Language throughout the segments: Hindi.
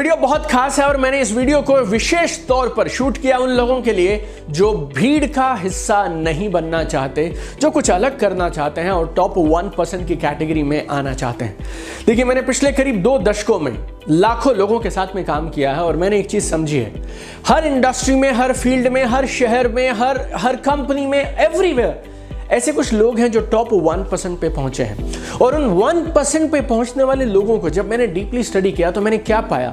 वीडियो बहुत खास है और मैंने इस वीडियो को विशेष तौर पर शूट किया उन लोगों के लिए जो भीड़ का हिस्सा नहीं बनना चाहते, जो कुछ अलग करना चाहते हैं और टॉप 1% की कैटेगरी में आना चाहते हैं। देखिए, मैंने पिछले करीब 2 दशकों में लाखों लोगों के साथ में काम किया है और मैंने एक चीज समझी है, हर इंडस्ट्री में, हर फील्ड में, हर शहर में, हर कंपनी में, एवरीवेयर ऐसे कुछ लोग हैं जो टॉप 1% पे पहुंचे हैं। और उन 1% पे पहुंचने वाले लोगों को जब मैंने डीपली स्टडी किया तो मैंने क्या पाया,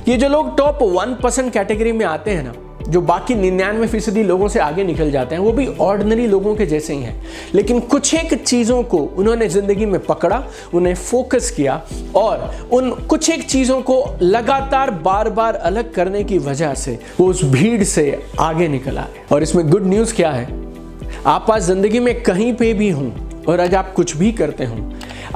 ये जो लोग टॉप 1% कैटेगरी में आते हैं ना, जो बाकी 99% लोगों से आगे निकल जाते हैं, वो भी ऑर्डिनरी लोगों के जैसे ही हैं। लेकिन कुछ एक चीज़ों को उन्होंने ज़िंदगी में पकड़ा, उन्हें फोकस किया और उन कुछ एक चीज़ों को लगातार बार बार अलग करने की वजह से वो उस भीड़ से आगे निकल आए। और इसमें गुड न्यूज़ क्या है, आप आज जिंदगी में कहीं पे भी हों और आज आप कुछ भी करते हों,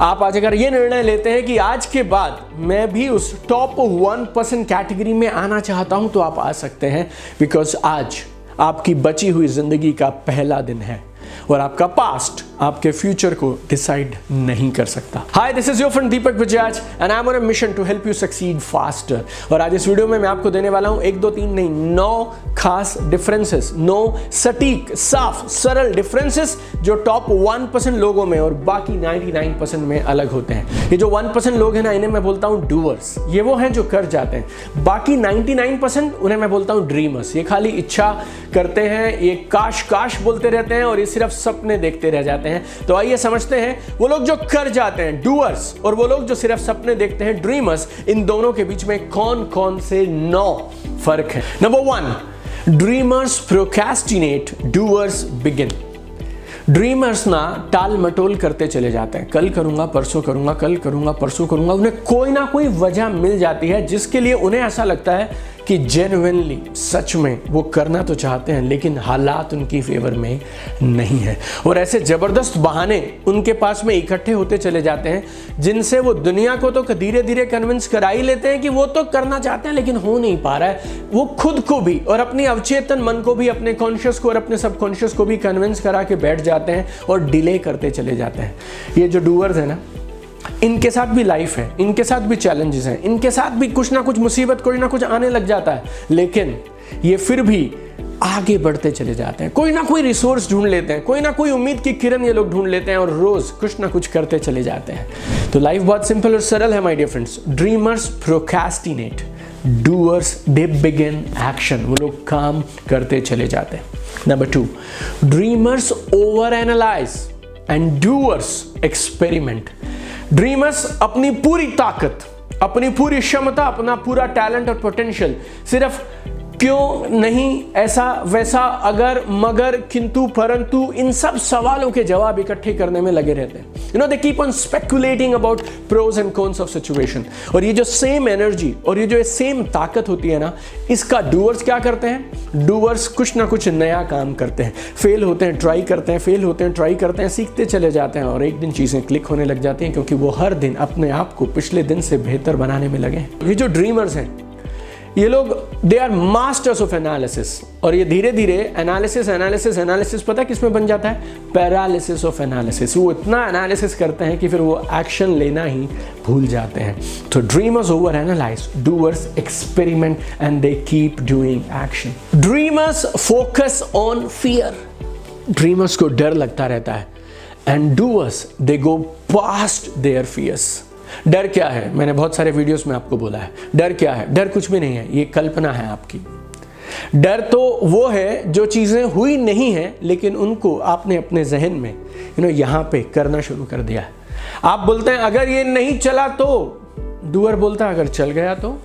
आप आज अगर ये निर्णय लेते हैं कि आज के बाद मैं भी उस टॉप 1% कैटेगरी में आना चाहता हूं, तो आप आ सकते हैं। बिकॉज आज आपकी बची हुई जिंदगी का पहला दिन है और आपका पास्ट आपके फ्यूचर को डिसाइड नहीं कर सकता। Hi, this is your friend Deepak Bajaj and I am on a mission to help you succeed faster. और आज इस वीडियो में मैं आपको देने वाला हूं 1, 2, 3 नहीं, 9 खास डिफरेंसेस, 9 सटीक, साफ, सरल डिफरेंसेस जो टॉप 1% लोगों में और बाकी 99% में अलग होते हैं। ये जो 1% लोग हैं ना, इन्हें मैं बोलता हूं डूअर्स। ये वो हैं जो कर जाते हैं। बाकी 99% उन्हें मैं बोलता हूं ड्रीमर्स। ये खाली इच्छा करते हैं, ये काश काश बोलते रहते हैं और ये सिर्फ सपने देखते रह जाते हैं। तो आइए समझते हैं वो लोग जो कर जाते हैं डूअर्स और वो लोग जो सिर्फ सपने देखते हैं ड्रीमर्स, इन दोनों के बीच में कौन कौन से 9 फर्क है। Number 1, dreamers procrastinate, doers begin. Dreamers ना टाल मटोल करते चले जाते हैं, कल करूंगा, परसों करूंगा, कल करूंगा, परसों करूंगा। उन्हें कोई ना कोई वजह मिल जाती है जिसके लिए उन्हें ऐसा लगता है कि जेन्युइनली, सच में वो करना तो चाहते हैं लेकिन हालात उनकी फेवर में नहीं है। और ऐसे जबरदस्त बहाने उनके पास में इकट्ठे होते चले जाते हैं जिनसे वो दुनिया को तो धीरे धीरे कन्विंस करा ही लेते हैं कि वो तो करना चाहते हैं लेकिन हो नहीं पा रहा है। वो खुद को भी और अपनी अवचेतन मन को भी, अपने कॉन्शियस को और अपने सबकॉन्शियस को भी कन्विंस करा के बैठ जाते हैं और डिले करते चले जाते हैं। ये जो डूअर्स है ना, इनके साथ भी लाइफ है, इनके साथ भी चैलेंजेस हैं, इनके साथ भी कुछ ना कुछ मुसीबत, कोई ना कुछ आने लग जाता है, लेकिन ये फिर भी आगे बढ़ते चले जाते हैं। कोई ना कोई रिसोर्स ढूंढ लेते हैं, कोई ना कोई उम्मीद की किरण ये लोग ढूंढ लेते हैं और रोज कुछ ना कुछ करते चले जाते हैं। तो लाइफ बहुत सिंपल और सरल है my dear friends. Dreamers procrastinate, doers they begin action. वो लोग काम करते चले जाते हैं। Number 2, dreamers over analyse and doers experiment. Dreamers अपनी पूरी ताकत, अपनी पूरी क्षमता, अपना पूरा टैलेंट और पोटेंशियल सिर्फ क्यों नहीं, ऐसा वैसा, अगर मगर, किंतु परंतु, इन सब सवालों के जवाब इकट्ठे करने में लगे रहते हैं। You know, they keep on speculating about pros and cons of situation. और ये जो सेम एनर्जी और ये जो सेम ताकत होती है ना, इसका डूअर्स क्या करते हैं? डूअर्स कुछ ना कुछ नया काम करते हैं, फेल होते हैं, ट्राई करते हैं, फेल होते हैं, ट्राई करते हैं, सीखते चले जाते हैं और एक दिन चीजें क्लिक होने लग जाती हैं क्योंकि वो हर दिन अपने आप को पिछले दिन से बेहतर बनाने में लगे हैं। ये जो ड्रीमर्स हैं, ये लोग they are masters of analysis. और ये धीरे धीरे एनालिसिस पता है किसमें बन जाता है? Paralysis of analysis. वो इतना एनालिसिस करते हैं कि फिर वो एक्शन लेना ही भूल जाते हैं। तो dreamers over analyse, doers experiment and they keep doing action. Dreamers focus on fear. Dreamers को डर लगता रहता है and doers they go past their fears. डर क्या है? मैंने बहुत सारे वीडियोस में आपको बोला है, डर क्या है? डर कुछ भी नहीं है, ये कल्पना है आपकी। डर तो वो है जो चीजें हुई नहीं है लेकिन उनको आपने अपने जहन में यहाँ पे करना शुरू कर दिया है। आप बोलते हैं अगर ये नहीं चला तो, डूअर बोलता है अगर चल गया तो।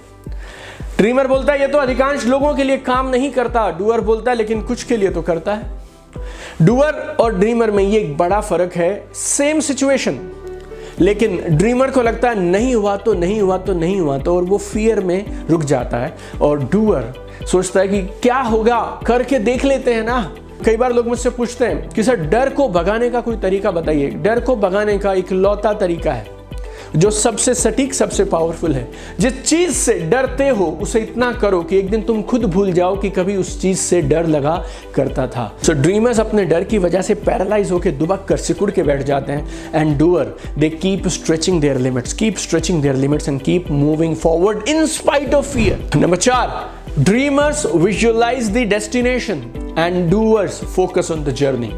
ड्रीमर बोलता है ये तो अधिकांश लोगों के लिए काम नहीं करता, डूअर बोलता है लेकिन कुछ के लिए तो करता है। डूअर और ड्रीमर में ये एक बड़ा फर्क है। सेम सिचुएशन, लेकिन ड्रीमर को लगता है नहीं हुआ तो नहीं हुआ तो नहीं हुआ तो, और वो फियर में रुक जाता है। और डूअर सोचता है कि क्या होगा, करके देख लेते हैं ना। कई बार लोग मुझसे पूछते हैं कि सर डर को भगाने का कोई तरीका बताइए। डर को भगाने का इकलौता तरीका है, जो सबसे सटीक, सबसे पावरफुल है। जिस चीज से डरते हो उसे इतना करो कि एक दिन तुम खुद भूल जाओ कि कभी उस चीज से डर लगा करता था। सो ड्रीमर्स अपने डर की वजह से पैरालाइज होकर दुबक कर सिकुड़ के बैठ जाते हैं। And doer they keep stretching their limits and keep moving forward in spite of fear. Number 4, dreamers visualise the destination and doers focus on the journey.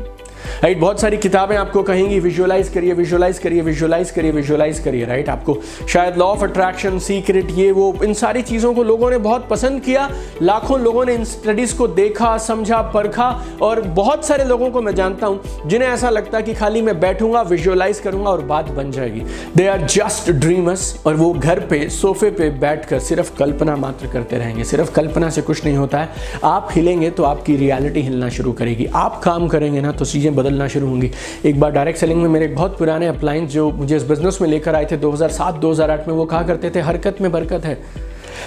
Right, बहुत सारी किताबें आपको कहेंगी विजुअलाइज करिए, विजुअलाइज करिए, विजुअलाइज करिए, विजुअलाइज करिए। राइट, आपको शायद लॉ ऑफ अट्रैक्शन, सीक्रेट, ये वो, इन सारी चीज़ों को लोगों ने बहुत पसंद किया। लाखों लोगों ने इन स्टडीज़ को देखा, समझा, परखा, और बहुत सारे लोगों को मैं जानता हूं जिन्हें ऐसा लगता है कि खाली मैं बैठूंगा, विजुअलाइज करूंगा और बात बन जाएगी। दे आर जस्ट ड्रीमर्स, और वो घर पे सोफे पे बैठकर सिर्फ कल्पना मात्र करते रहेंगे। सिर्फ कल्पना से कुछ नहीं होता है। आप हिलेंगे तो आपकी रियलिटी हिलना शुरू करेगी। आप काम करेंगे ना तो चीज़ें बदलना शुरू होंगी। एक बार डायरेक्ट सेलिंग में मेरे बहुत पुराने अपलायंस जो मुझे इस बिजनेस में लेकर आए थे 2007-2008 में, वो कहा करते थे हरकत में बरकत है,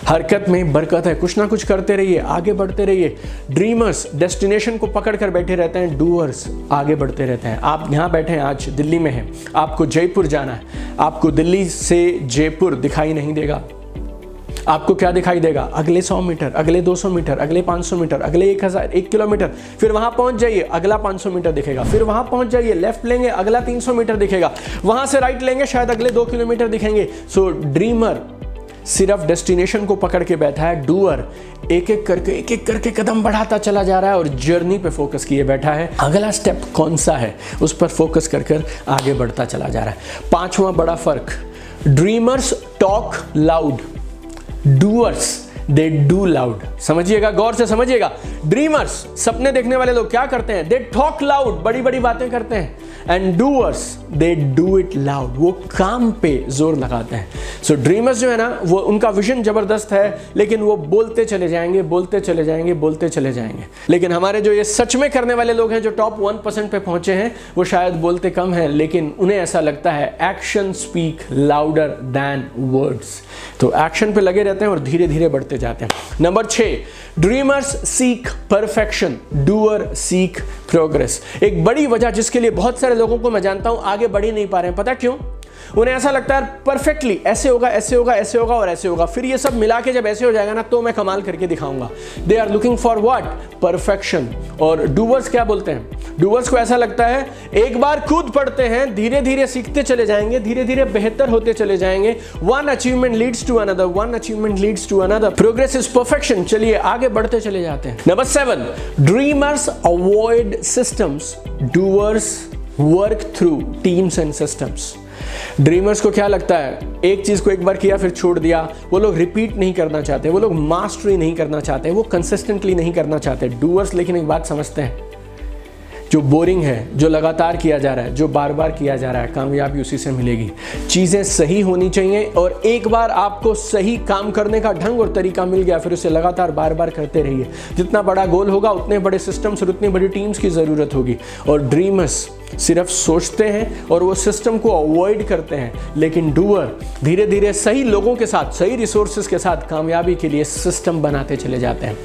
हरकत में बरकत है। कुछ ना कुछ करते रहिए, आगे बढ़ते रहिए। ड्रीमर्स डेस्टिनेशन को पकड़ कर बैठे रहते हैं, डूअर्स आगे बढ़ते रहते हैं। आप यहाँ बैठे हैं, आज दिल्ली में हैं, आपको जयपुर जाना है। आपको दिल्ली से जयपुर दिखाई नहीं देगा। आपको क्या दिखाई देगा? अगले 100 मीटर, अगले 200 मीटर, अगले 500 मीटर, अगले 1000, 1 किलोमीटर। फिर वहां पहुंच जाइए, अगला 500 मीटर दिखेगा। फिर वहां पहुंच जाइए, लेफ्ट लेंगे, अगला 300 मीटर दिखेगा। वहां से राइट लेंगे, शायद अगले 2 किलोमीटर दिखेंगे। सो ड्रीमर सिर्फ डेस्टिनेशन को पकड़ के बैठा है, डूअर एक एक करके कदम बढ़ाता चला जा रहा है और जर्नी पे फोकस किए बैठा है। अगला स्टेप कौन सा है उस पर फोकस कर आगे बढ़ता चला जा रहा है। 5वां बड़ा फर्क, dreamers talk loud, doers they do loud. समझिएगा, गौर से समझिएगा। ड्रीमर्स, सपने देखने वाले लोग क्या करते हैं? दे टॉक लाउड, बड़ी बड़ी बातें करते हैं। And doers they do it loud, वो काम पे जोर लगाते हैं। सो ड्रीमर्स जो है ना, वो उनका विजन जबरदस्त है, लेकिन वो बोलते चले जाएंगे, बोलते चले जाएंगे, बोलते चले जाएंगे। लेकिन हमारे जो ये सच में करने वाले लोग हैं, जो टॉप 1% पे पहुंचे हैं, वो शायद बोलते कम हैं, लेकिन उन्हें ऐसा लगता है action speak louder than words. तो एक्शन पे लगे रहते हैं और धीरे धीरे बढ़ते जाते हैं। Number 6, dreamers seek perfection, doer seek progress. एक बड़ी वजह जिसके लिए बहुत सारे लोगों को मैं जानता हूं आगे बढ़ ही नहीं पा रहे हैं, पता क्यों? उन्हें ऐसा लगता है परफेक्टली ऐसे होगा, ऐसे होगा, ऐसे होगा और ऐसे होगा, फिर ये सब मिला के जब ऐसे हो जाएगा ना तो मैं कमाल करके दिखाऊंगा। They are looking for what? Perfection. और डूवर्स क्या बोलते हैं? डूवर्स को ऐसा लगता है एक बार कूद पड़ते हैं, धीरे धीरे सीखते चले जाएंगे, धीरे धीरे बेहतर होते चले जाएंगे। One achievement leads to another, one achievement leads to another. Progress is perfection. चलिए आगे बढ़ते चले जाते हैं। Number 7, dreamers avoid systems, doers work through teams and systems. Dreamers को क्या लगता है? एक चीज को एक बार किया फिर छोड़ दिया। वो लोग रिपीट नहीं करना चाहते, वो लोग मास्टरी नहीं करना चाहते, वो कंसिस्टेंटली नहीं करना चाहते। डूअर्स लेकिन एक बात समझते हैं, जो बोरिंग है, जो लगातार किया जा रहा है, जो बार बार किया जा रहा है, कामयाबी उसी से मिलेगी। चीज़ें सही होनी चाहिए, और एक बार आपको सही काम करने का ढंग और तरीका मिल गया, फिर उसे लगातार बार बार करते रहिए। जितना बड़ा गोल होगा उतने बड़े सिस्टम्स और उतनी बड़ी टीम्स की ज़रूरत होगी। और ड्रीमर्स सिर्फ सोचते हैं और वो सिस्टम को अवॉइड करते हैं, लेकिन डूअर धीरे धीरे सही लोगों के साथ, सही रिसोर्सेज के साथ कामयाबी के लिए सिस्टम बनाते चले जाते हैं।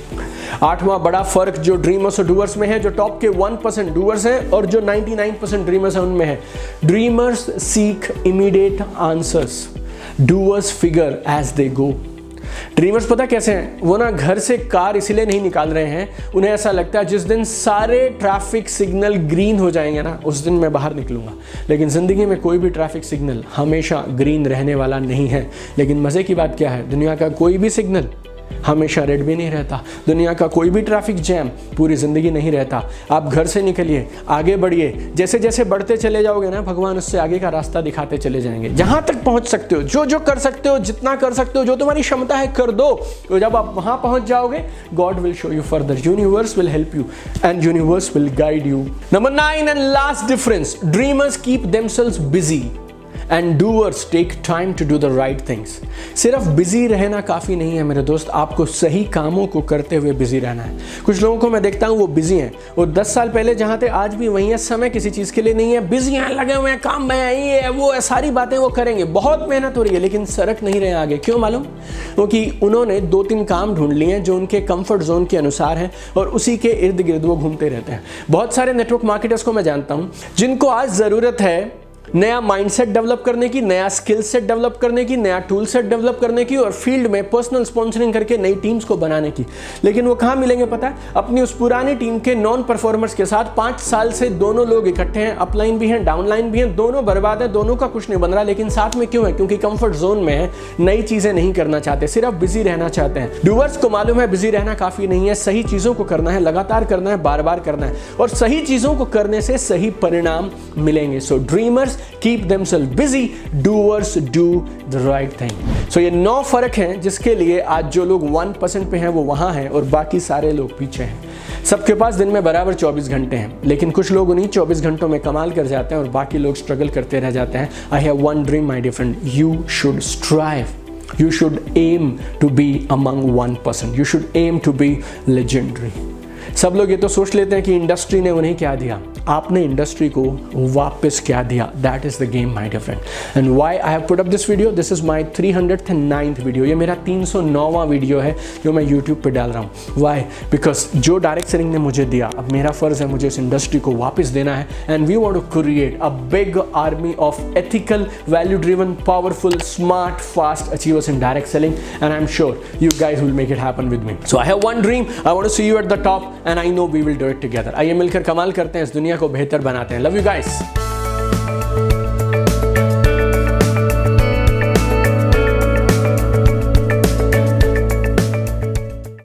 8वां बड़ा फर्क जो ड्रीमर्स और डूअर्स में है, जो टॉप के 1% डूअर्स हैं और जो 99% ड्रीमर्स हैं उनमें है, dreamers seek immediate answers, doers figure as they go. Dreamers पता कैसे हैं? वो ना घर से कार इसलिए नहीं निकाल रहे हैं, उन्हें ऐसा लगता है जिस दिन सारे ट्रैफिक सिग्नल ग्रीन हो जाएंगे ना, उस दिन मैं बाहर निकलूंगा। लेकिन ज़िंदगी में कोई भी ट्रैफिक सिग्नल हमेशा ग्रीन रहने वाला नहीं है। लेकिन मज़े की बात क्या है, दुनिया का कोई भी सिग्नल हमेशा रेड भी नहीं रहता। दुनिया का कोई भी ट्रैफिक जैम पूरी ज़िंदगी नहीं रहता। आप घर से निकलिए, आगे बढ़िए, जैसे जैसे बढ़ते चले जाओगे ना, भगवान उससे आगे का रास्ता दिखाते चले जाएंगे। जहाँ तक पहुँच सकते हो, जो जो कर सकते हो, जितना कर सकते हो, जो तुम्हारी क्षमता है कर दो। तो जब आप वहाँ पहुँच जाओगे, God will show you further, universe will help you and universe will guide you. Number 9 and last difference, dreamers keep themselves busy and doers take time to do the right things. सिर्फ बिजी रहना काफ़ी नहीं है मेरे दोस्त, आपको सही कामों को करते हुए बिजी रहना है। कुछ लोगों को मैं देखता हूँ वो बिजी हैं, वो 10 साल पहले जहाँ थे आज भी वहीं है, समय किसी चीज़ के लिए नहीं है, बिजी हैं, लगे हुए हैं, काम में ये है वो है, सारी बातें वो करेंगे, बहुत मेहनत हो रही है, लेकिन सरक नहीं रहे आगे। क्यों मालूम? क्योंकि उन्होंने 2-3 काम ढूंढ लिए हैं जो उनके कंफर्ट जोन के अनुसार हैं और उसी के इर्द गिर्द वो घूमते रहते हैं। बहुत सारे नेटवर्क मार्केटर्स को मैं जानता हूँ जिनको आज ज़रूरत है नया माइंडसेट डेवलप करने की, नया स्किल सेट डेवलप करने की, नया टूल सेट डेवलप करने की और फील्ड में पर्सनल स्पॉन्सरिंग करके नई टीम्स को बनाने की। लेकिन वो कहाँ मिलेंगे पता है? अपनी उस पुरानी टीम के नॉन परफॉर्मर्स के साथ 5 साल से दोनों लोग इकट्ठे हैं, अपलाइन भी हैं, डाउनलाइन भी हैं, दोनों बर्बाद है, दोनों का कुछ नहीं बन रहा। लेकिन साथ में क्यों है? क्योंकि कंफर्ट जोन में है, नई चीजें नहीं करना चाहते, सिर्फ बिजी रहना चाहते हैं। डूअर्स को मालूम है बिजी रहना काफी नहीं है, सही चीजों को करना है, लगातार करना है, बार बार करना है, और सही चीजों को करने से सही परिणाम मिलेंगे। So dreamers keep themselves busy, doers do the right thing. So ये 9 फर्क हैं जिसके लिए आज जो लोग 1% पे हैं वो वहां हैं और बाकी सारे लोग पीछे हैं। सबके पास दिन में बराबर 24 घंटे हैं, लेकिन कुछ लोग उन्हीं 24 घंटों में कमाल कर जाते हैं और बाकी लोग स्ट्रगल करते रह जाते हैं। I have one dream, my dear friend. You should strive. You should aim to be among 1%. You should aim to be legendary. सब लोग ये तो सोच लेते हैं कि इंडस्ट्री ने उन्हें क्या दिया, आपने इंडस्ट्री को वापस क्या दिया। That is the game my dear friend, and why I have put up this video. This is my 309th video. ये मेरा 309वां वीडियो है जो मैं यूट्यूब पे डाल रहा हूँ। व्हाई? बिकॉज जो डायरेक्ट सेलिंग ने मुझे दिया, अब मेरा फर्ज है मुझे इस इंडस्ट्री को वापस देना है। And we want to create a big army of ethical, value driven, powerful, smart, fast achievers in direct selling, and I am sure you guys will make it happen with me. So I have one dream, I want to see you at the top, and I know we will do it together. आइए मिलकर कमाल करते हैं, इस दुनिया को बेहतर बनाते हैं। Love you guys.